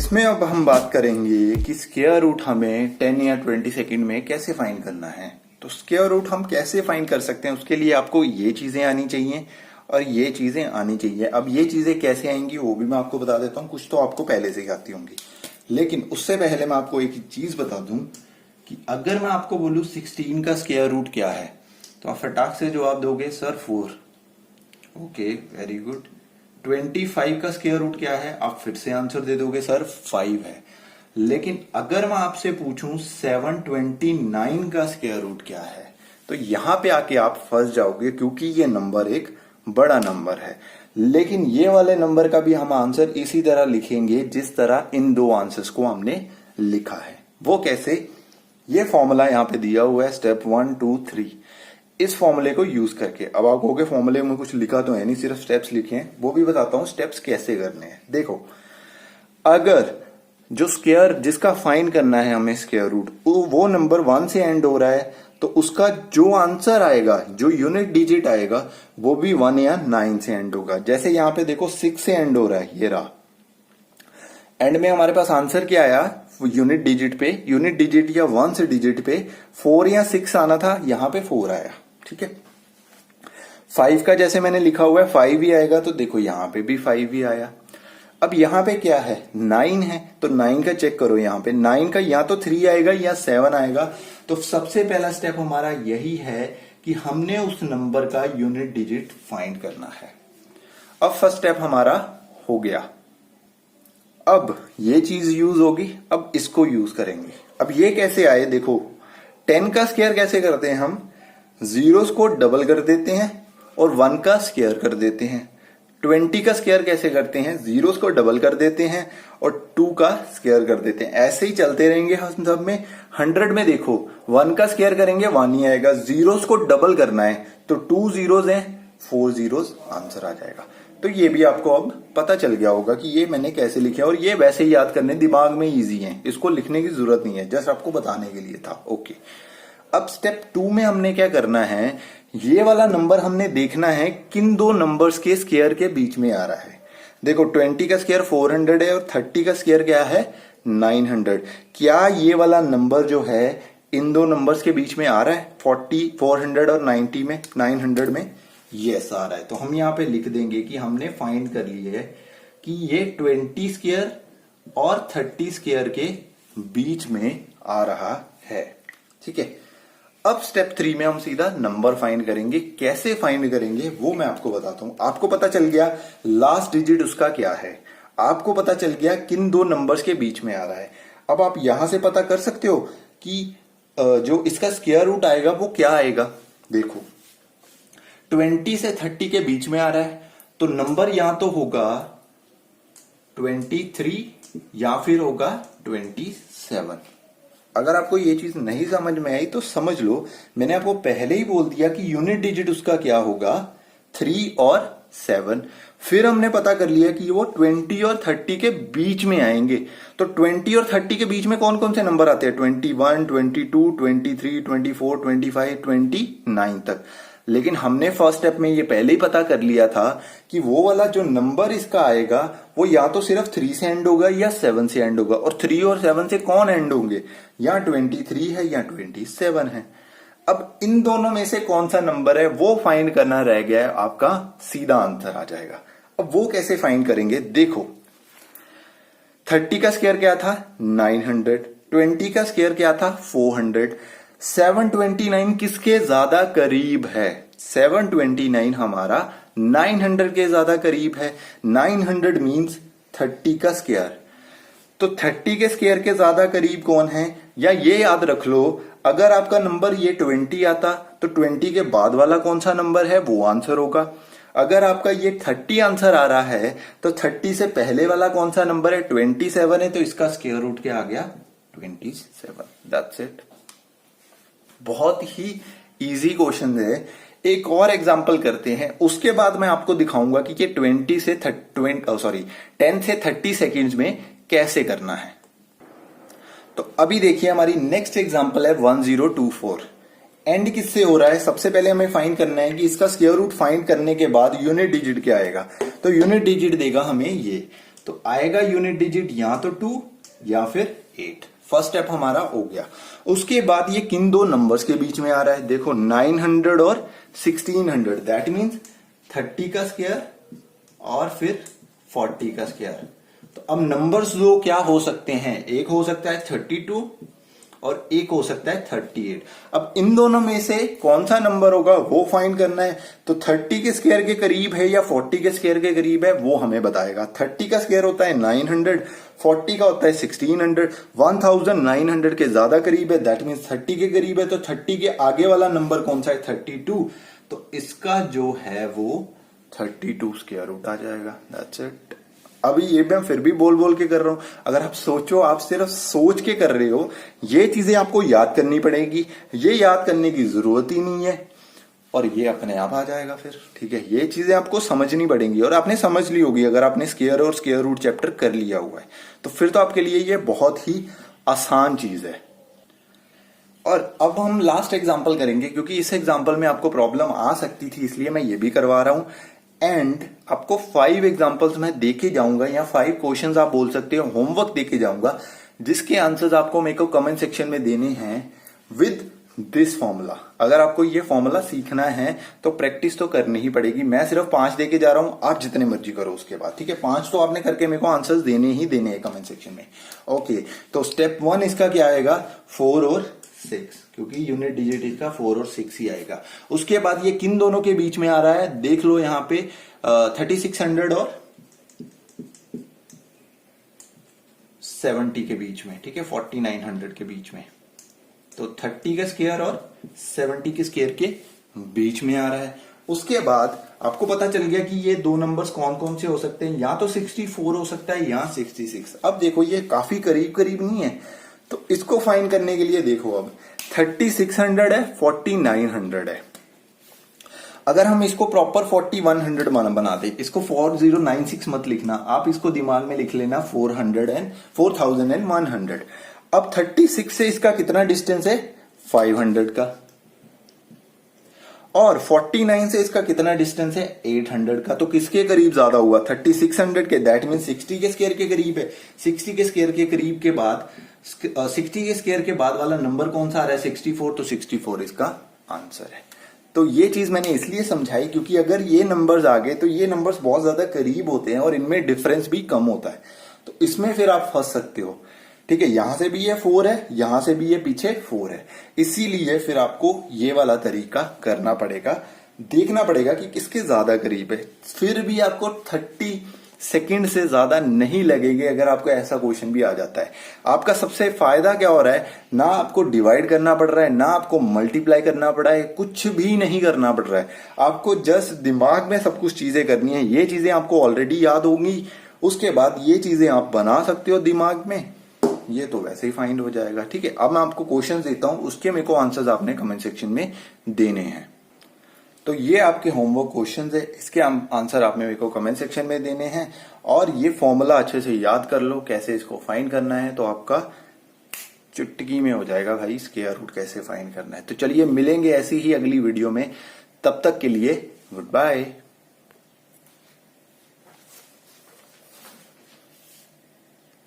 इसमें अब हम बात करेंगे कि स्क्वायर रूट हमें 10 या 20 सेकंड में कैसे फाइंड करना है। तो स्क्वायर रूट हम कैसे फाइंड कर सकते हैं, उसके लिए आपको ये चीजें आनी चाहिए और ये चीजें आनी चाहिए। अब ये चीजें कैसे आएंगी वो भी मैं आपको बता देता हूँ, कुछ तो आपको पहले से ही आती होंगी, लेकिन उससे पहले मैं आपको एक चीज बता दूं कि अगर मैं आपको बोलूं 16 का स्क्वायर रूट क्या है तो आप फटाक से जवाब दोगे सर 4। Okay, very good. 25 का स्क्वायर रूट क्या है, आप फिर से आंसर दे दोगे सर 5 है। लेकिन अगर मैं आपसे पूछूं 729 का स्क्वायर रूट क्या है तो यहां पे आके आप फंस जाओगे, क्योंकि ये नंबर एक बड़ा नंबर है। लेकिन ये वाले नंबर का भी हम आंसर इसी तरह लिखेंगे जिस तरह इन दो आंसर्स को हमने लिखा है। वो कैसे, ये फॉर्मूला यहां पे दिया हुआ है, स्टेप 1 2 3। इस फॉर्मूले को यूज करके, अब आप कहोगे फॉर्मूले में कुछ लिखा तो है नहीं, सिर्फ स्टेप्स लिखे हैं, वो भी बताता हूं स्टेप्स कैसे करने हैं। देखो, अगर जो स्क्वायर जिसका फाइंड करना है हमें स्क्वायर रूट, वो नंबर 1 से एंड हो रहा है तो उसका जो आंसर आएगा, जो यूनिट डिजिट आएगा, वो भी 1 या 9 से एंड होगा। जैसे यहां पे देखो 6 से एंड हो रहा है, ये रहा। एंड में हमारे पास आंसर क्या आया, यूनिट डिजिट पे, यूनिट डिजिट या 1 से डिजिट पे 4 या 6 आना था, यहां पे 4 आया। ठीक है, 5 का जैसे मैंने लिखा हुआ है 5 ही आएगा, तो देखो यहां पे भी 5 ही आया। अब यहां पे क्या है, 9 है, तो 9 का चेक करो, यहां पे 9 का या तो 3 आएगा या 7 आएगा। तो सबसे पहला स्टेप हमारा यही है कि हमने उस नंबर का यूनिट डिजिट फाइंड करना है। अब फर्स्ट स्टेप हमारा हो गया। अब ये चीज यूज होगी, अब इसको यूज करेंगे। अब ये कैसे आए, देखो 10 का स्क्वायर कैसे करते हैं हम, जीरोस को डबल कर देते हैं और 1 का स्क्वायर कर देते हैं। 20 का स्क्वायर कैसे करते हैं, जीरोस को डबल कर देते हैं और 2 का स्क्वायर कर देते हैं। ऐसे ही चलते रहेंगे हम सब में। 100 में देखो 1 का स्क्वायर करेंगे 1 ही आएगा, जीरोस को डबल करना है तो 2 जीरोस हैं, 4 जीरोस आंसर आ जाएगा। तो ये भी आपको अब पता चल गया होगा कि ये मैंने कैसे लिखे, और ये वैसे ही याद करने दिमाग में इजी है, इसको लिखने की जरूरत नहीं है, जस्ट आपको बताने के लिए था। ओके, अब स्टेप 2 में हमने क्या करना है, ये वाला नंबर हमने देखना है किन दो नंबर्स के स्क्वायर के बीच में आ रहा है। देखो 20 का स्क्वायर 400 है और 30 का स्क्वायर क्या है 900। क्या ये वाला नंबर जो है इन दो नंबर्स के बीच में आ रहा है, 400 और 90 में, 900 में? यस आ रहा है। तो हम यहां पे लिख देंगे कि हमने फाइंड कर लिया है कि ये 20 स्क्वायर और 30 स्क्वायर के बीच में आ रहा है। ठीक है, अब स्टेप 3 में हम सीधा नंबर फाइंड करेंगे। कैसे फाइंड करेंगे वो मैं आपको बताता हूं। आपको पता चल गया लास्ट डिजिट उसका क्या है, आपको पता चल गया किन दो नंबर्स के बीच में आ रहा है। अब आप यहां से पता कर सकते हो कि जो इसका स्क्वायर रूट आएगा वो क्या आएगा। देखो 20 से 30 के बीच में आ रहा है तो नंबर या तो होगा 23 या फिर होगा 27। अगर आपको ये चीज नहीं समझ में आई तो समझ लो, मैंने आपको पहले ही बोल दिया कि यूनिट डिजिट उसका क्या होगा 3 और 7। फिर हमने पता कर लिया कि वो 20 और 30 के बीच में आएंगे। तो 20 और 30 के बीच में कौन कौन से नंबर आते हैं, 21, 22, 23, 24, 25, 29 तक। लेकिन हमने फर्स्ट स्टेप में ये पहले ही पता कर लिया था कि वो वाला जो नंबर इसका आएगा वो या तो सिर्फ 3 से एंड होगा या 7 से एंड होगा। और 3 और 7 से कौन एंड होंगे, या 23 है या 27 है। अब इन दोनों में से कौन सा नंबर है वो फाइंड करना रह गया है, आपका सीधा आंसर आ जाएगा। अब वो कैसे फाइंड करेंगे, देखो 30 का स्क्वायर क्या था 900, 20 का स्क्वायर क्या था 400, 729 किसके ज्यादा करीब है, 729 हमारा 900 के ज्यादा करीब है। 900 मींस 30 का स्क्वायर, तो 30 के स्क्वायर के ज्यादा करीब कौन है, या ये याद रख लो अगर आपका नंबर ये 20 आता तो 20 के बाद वाला कौन सा नंबर है वो आंसर होगा। अगर आपका ये 30 आंसर आ रहा है तो 30 से पहले वाला कौन सा नंबर है 27 है, तो इसका स्क्वायर रूट क्या आ गया 27। That's it. बहुत ही इजी क्वेश्चन है। एक और एग्जांपल करते हैं, उसके बाद मैं आपको दिखाऊंगा कि ये 10 से 30 सेकेंड्स में कैसे करना है। तो अभी देखिए हमारी नेक्स्ट एग्जांपल है 1024। एंड किससे हो रहा है, सबसे पहले हमें फाइंड करना है कि इसका स्क्वायर रूट फाइंड करने के बाद यूनिट डिजिट क्या आएगा। तो यूनिट डिजिट देगा हमें ये, तो आएगा यूनिट डिजिट या तो 2 या फिर 8। फर्स्ट स्टेप हमारा हो गया। उसके बाद ये किन दो नंबर्स के बीच में आ रहा है, देखो 900 और 1600, दैट मीन्स 30 का स्क्वायर और फिर 40 का स्क्वायर। तो अब नंबर्स दो क्या हो सकते हैं, एक हो सकता है 32 और एक हो सकता है 38। अब इन दोनों में से कौन सा नंबर होगा वो फाइंड करना है। तो 30 के स्क्वायर के करीब है या 40 के स्क्वायर के करीब है वो हमें बताएगा। 30 का स्क्वायर होता है 900, 40 का होता है 1600। 1900 के ज्यादा करीब है, दैट मीन्स 30 के करीब है। तो 30 के आगे वाला नंबर कौन सा है, 32। तो इसका जो है वो 32 स्क्वायर रूट आ जाएगा। That's it. अभी ये मैं फिर भी बोल बोल के कर रहा हूं, अगर आप सोचो, आप सिर्फ सोच के कर रहे हो, ये चीजें आपको याद करनी पड़ेगी। ये याद करने की जरूरत ही नहीं है और ये अपने आप आ जाएगा फिर। ठीक है, ये चीजें आपको समझनी पड़ेंगी और आपने समझ ली होगी अगर आपने स्क्वायर और स्क्वायर रूट चैप्टर कर लिया हुआ है तो फिर तो आपके लिए ये बहुत ही आसान चीज है। और अब हम लास्ट एग्जाम्पल करेंगे क्योंकि इस एग्जाम्पल में आपको प्रॉब्लम आ सकती थी, इसलिए मैं ये भी करवा रहा हूं। एंड आपको 5 एग्जाम्पल्स मैं देके जाऊंगा या 5 क्वेश्चंस आप बोल सकते हो होमवर्क देके जाऊंगा, जिसके आंसर्स आपको मेरे को कमेंट सेक्शन में देने हैं विद दिस फॉर्मूला। अगर आपको ये फॉर्मूला सीखना है तो प्रैक्टिस तो करनी ही पड़ेगी। मैं सिर्फ 5 देके जा रहा हूं, आप जितने मर्जी करो उसके बाद। ठीक है, 5 तो आपने करके मेरे को आंसर्स देने ही देने हैं कमेंट सेक्शन में। ओके, तो स्टेप 1 इसका क्या आएगा, 4 और 6, क्योंकि यूनिट डिजिट इसका 4 और 6 ही आएगा। उसके बाद ये किन दोनों के बीच में आ रहा है, देख लो यहाँ पे 3600 और 70 के बीच में। ठीक है, 4900 के बीच में। तो 30 के स्क्वायर और 70 के स्क्वायर के बीच में आ रहा है। उसके बाद आपको पता चल गया कि ये दो नंबर्स कौन कौन से हो सकते हैं, या तो 64 हो सकता है या 66। अब देखो ये काफी करीब करीब नहीं है, तो इसको फाइंड करने के लिए देखो अब 3600 है, 4900 है। अगर हम इसको प्रॉपर 4100 बना दे, इसको 4096 मत लिखना, आप इसको दिमाग में लिख लेना 4100। अब 36 से इसका कितना डिस्टेंस है, 500 का। और 49 से इसका कितना डिस्टेंस है, 800 का। तो किसके करीब ज्यादा हुआ, 3600 के, दैट मीन 60 के स्क्वायर के करीब है। 60 के स्क्वायर के करीब के बाद 60 के स्क्वायर के बाद वाला नंबर कौन सा आ रहा है, 64। तो 64 इसका आंसर है। तो ये चीज मैंने इसलिए समझाई क्योंकि अगर ये नंबर्स आ गए तो ये नंबर्स बहुत ज्यादा करीब होते हैं और इनमें डिफरेंस भी कम होता है, तो इसमें फिर आप फंस सकते हो। ठीक है, यहां से भी ये 4 है, यहां से भी ये पीछे 4 है, इसीलिए फिर आपको ये वाला तरीका करना पड़ेगा, देखना पड़ेगा कि किसके ज्यादा करीब है। फिर भी आपको 30 सेकंड से ज्यादा नहीं लगेंगे अगर आपको ऐसा क्वेश्चन भी आ जाता है। आपका सबसे फायदा क्या हो रहा है, ना आपको डिवाइड करना पड़ रहा है, ना आपको मल्टीप्लाई करना पड़ा है, कुछ भी नहीं करना पड़ रहा है। आपको जस्ट दिमाग में सब कुछ चीजें करनी है। ये चीजें आपको ऑलरेडी याद होंगी, उसके बाद ये चीजें आप बना सकते हो दिमाग में, ये तो वैसे ही फाइंड हो जाएगा। ठीक है, अब मैं आपको क्वेश्चन देता हूं, उसके मेरे को आंसर्स आपने कमेंट सेक्शन में देने हैं। तो ये आपके होमवर्क क्वेश्चंस है, इसके आंसर आपने मेरे को कमेंट सेक्शन में देने हैं। और ये फॉर्मूला अच्छे से याद कर लो कैसे इसको फाइंड करना है, तो आपका चुटकी में हो जाएगा भाई स्क्वायर रूट कैसे फाइंड करना है। तो चलिए मिलेंगे ऐसी ही अगली वीडियो में, तब तक के लिए गुड बाय।